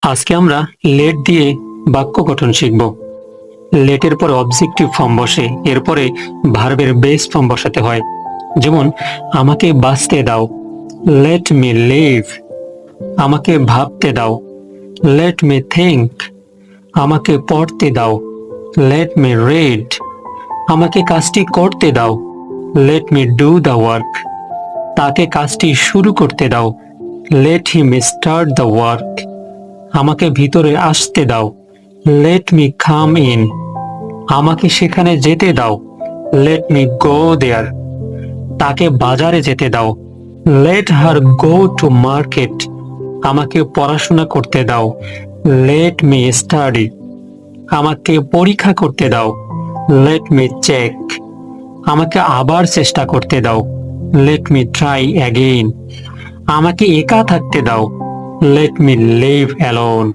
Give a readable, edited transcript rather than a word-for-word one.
আজকে আমরা লেট দিয়ে বাক্য গঠন শিখব। লেটের পর অবজেক্টিভ ফর্ম বসে, এরপরে ভার্বের বেস ফর্ম বসাতে হয়। যেমন আমাকে বাঁচতে দাও, লেট মি লিভ। আমাকে ভাবতে দাও, লেট মি থিঙ্ক। আমাকে পড়তে দাও, লেট মি রিড। আমাকে কাজটি করতে দাও, let me do the work. তাকে কাজটি শুরু করতে দাও, let him start the work. আমাকে ভিতরে আসতে দাও, লেট মি কাম ইন। আমাকে সেখানে যেতে দাও, লেট মি গো দেয়ার। তাকে বাজারে যেতে দাও, let her go to market. আমাকে পড়াশোনা করতে দাও, লেট মি স্টাডি। আমাকে পরীক্ষা করতে দাও, লেট মি চেক। আমাকে আবার চেষ্টা করতে দাও, লেট মি ট্রাই অ্যাগেইন। আমাকে একা থাকতে দাও, লেট মি লিভ অ্যালোন।